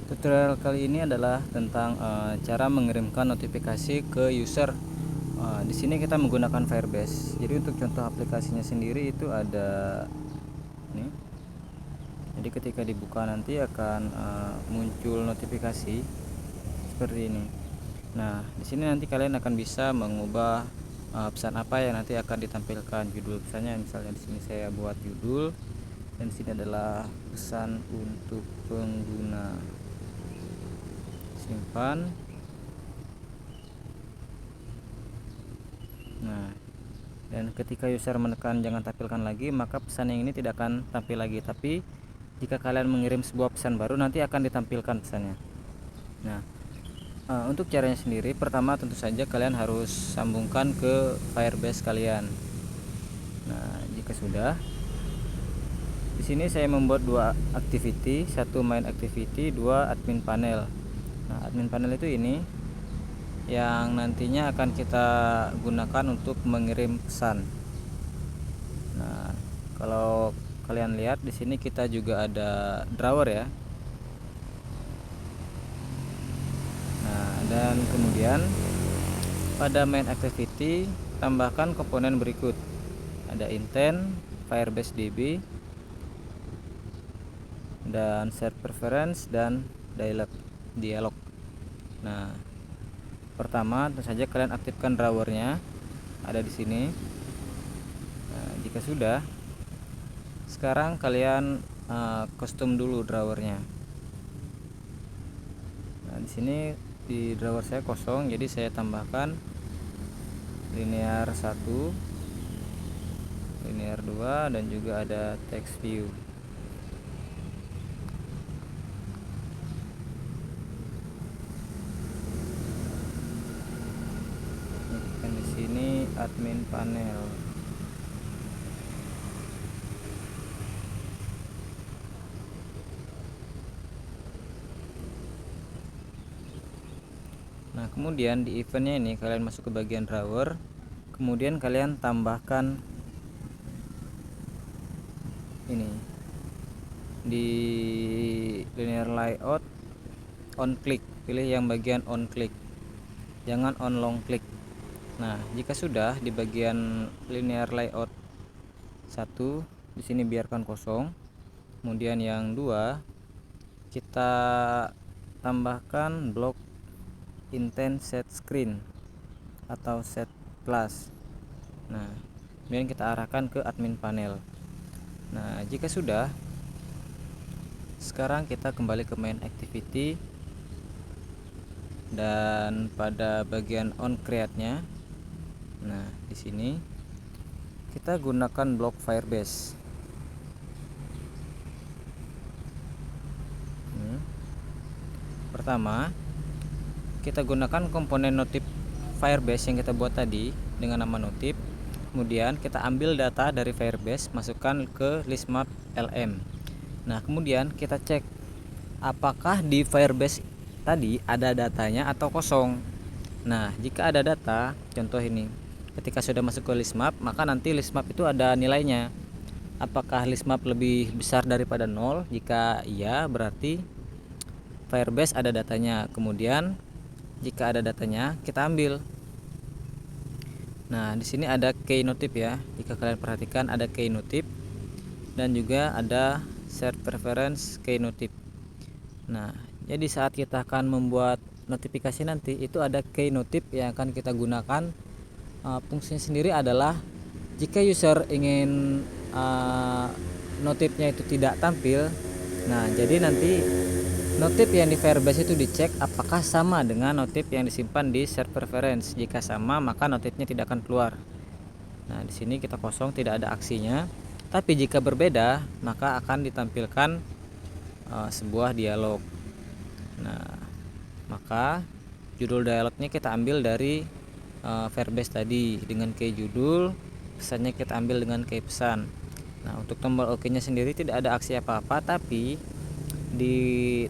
Tutorial kali ini adalah tentang cara mengirimkan notifikasi ke user. Di sini kita menggunakan Firebase. Jadi untuk contoh aplikasinya sendiri itu ada nih. Jadi ketika dibuka nanti akan muncul notifikasi seperti ini. Nah, di sini nanti kalian akan bisa mengubah pesan apa yang nanti akan ditampilkan, judul pesannya. Misalnya di sini saya buat judul, dan di sini adalah pesan untuk pengguna. Simpan. Nah, dan ketika user menekan jangan tampilkan lagi, maka pesan yang ini tidak akan tampil lagi. Tapi jika kalian mengirim sebuah pesan baru, nanti akan ditampilkan pesannya. Nah, untuk caranya sendiri, pertama tentu saja kalian harus sambungkan ke Firebase kalian. Nah, jika sudah, di sini saya membuat dua activity, satu main activity, dua admin panel. Nah, admin panel itu ini yang nantinya akan kita gunakan untuk mengirim pesan. Nah, kalau kalian lihat di sini kita juga ada drawer ya. Nah, dan kemudian pada main activity tambahkan komponen berikut. Ada intent, Firebase DB, dan set preference dan dialog. Nah, pertama tentu saja kalian aktifkan drawernya, ada di sini. Nah, jika sudah, sekarang kalian custom dulu drawernya. Nah, di sini di drawer saya kosong, jadi saya tambahkan linear 1, linear 2, dan juga ada text view. Dan di sini admin panel. Nah, kemudian di eventnya ini kalian masuk ke bagian drawer, kemudian kalian tambahkan ini di linear layout on click, pilih yang bagian on click, jangan on long click. Nah, jika sudah di bagian linear layout 1, di sini biarkan kosong. Kemudian yang 2, kita tambahkan blok intent set screen atau set class. Nah, kemudian kita arahkan ke admin panel. Nah, jika sudah, sekarang kita kembali ke main activity, dan pada bagian on create-nya, nah di sini kita gunakan blok Firebase. Pertama, kita gunakan komponen notif Firebase yang kita buat tadi dengan nama notif. Kemudian kita ambil data dari Firebase, masukkan ke list map LM. Nah, kemudian kita cek apakah di Firebase tadi ada datanya atau kosong. Nah, jika ada data, contoh ini, ketika sudah masuk ke list map, maka nanti list map itu ada nilainya. Apakah list map lebih besar daripada 0? Jika iya, berarti Firebase ada datanya. Kemudian jika ada datanya, kita ambil. Nah, di sini ada key notif ya. Jika kalian perhatikan ada key notif dan juga ada set preference key notif. Nah, jadi saat kita akan membuat notifikasi nanti, itu ada key notif yang akan kita gunakan. Fungsinya sendiri adalah jika user ingin notifnya itu tidak tampil, nah jadi nanti notif yang di Firebase itu dicek apakah sama dengan notif yang disimpan di set preference. Jika sama, maka notifnya tidak akan keluar. Nah, di sini kita kosong, tidak ada aksinya. Tapi jika berbeda, maka akan ditampilkan sebuah dialog. Nah, maka judul dialognya kita ambil dari Firebase tadi dengan key judul, pesannya kita ambil dengan key pesan. Nah, untuk tombol OK nya sendiri tidak ada aksi apa-apa, tapi di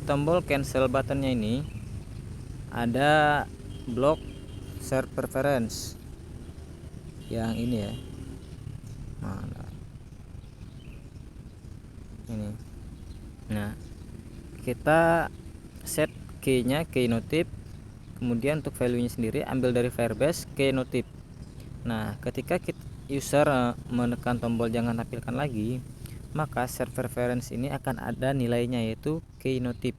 tombol cancel buttonnya ini ada blok set preference yang ini ya. Nah, ini. Nah, kita set key-nya, key notif, kemudian untuk value-nya sendiri ambil dari Firebase key notif. Nah, ketika user menekan tombol jangan tampilkan lagi, maka server reference ini akan ada nilainya, yaitu key notif.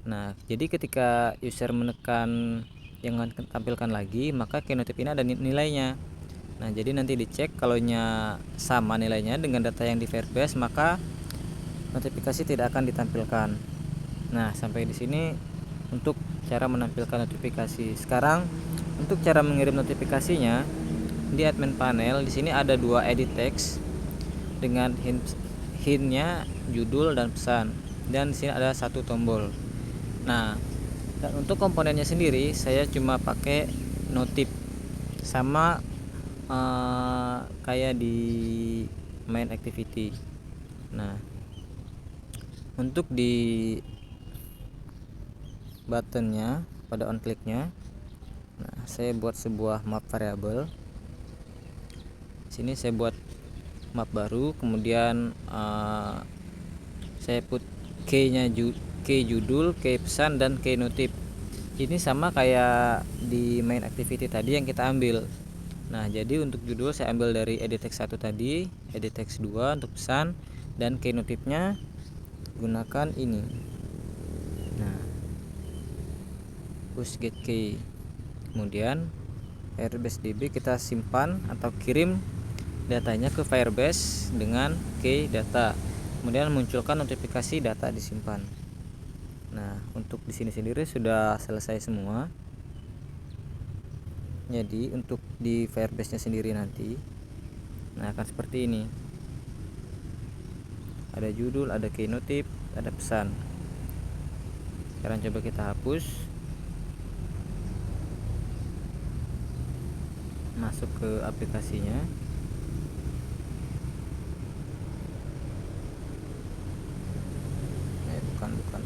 Nah, jadi ketika user menekan jangan tampilkan lagi, maka key notif ini ada nilainya. Nah, jadi nanti dicek kalau sama nilainya dengan data yang di Firebase, maka notifikasi tidak akan ditampilkan. Nah, sampai di sini untuk cara menampilkan notifikasi. Sekarang untuk cara mengirim notifikasinya, di admin panel di sini ada 2 edit text dengan hintnya judul dan pesan, dan di sini ada 1 tombol. Nah, dan untuk komponennya sendiri saya cuma pakai notif sama kayak di main activity. Nah, untuk di buttonnya pada on clicknya, nah saya buat sebuah map variable. Sini saya buat map baru, kemudian saya put key-nya key judul, key pesan, dan key notif. Ini sama kayak di main activity tadi yang kita ambil. Nah, jadi untuk judul saya ambil dari edit text 1 tadi, edit text 2 untuk pesan, dan key notifnya gunakan ini. Nah, push get key. Kemudian Firebase DB kita simpan atau kirim datanya ke Firebase dengan key data. Kemudian munculkan notifikasi data disimpan. Nah, untuk di sini sendiri sudah selesai semua. Jadi untuk di Firebase-nya sendiri nanti, nah akan seperti ini. Ada judul, ada key notif, ada pesan. Sekarang coba kita hapus. Masuk ke aplikasinya. Bukan.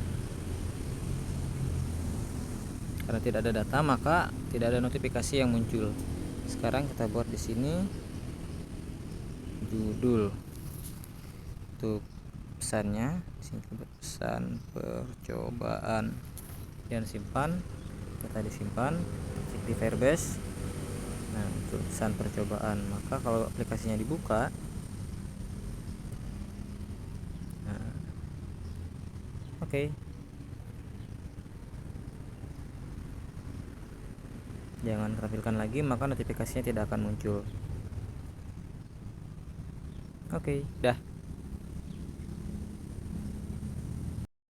Karena tidak ada data, maka tidak ada notifikasi yang muncul. Sekarang kita buat di sini judul. Untuk pesannya, sini pesan percobaan, dan simpan. Kita disimpan, cek di Firebase. Nah, untuk pesan percobaan, maka kalau aplikasinya dibuka, nah, oke. Jangan tampilkan lagi, maka notifikasinya tidak akan muncul. Oke, dah.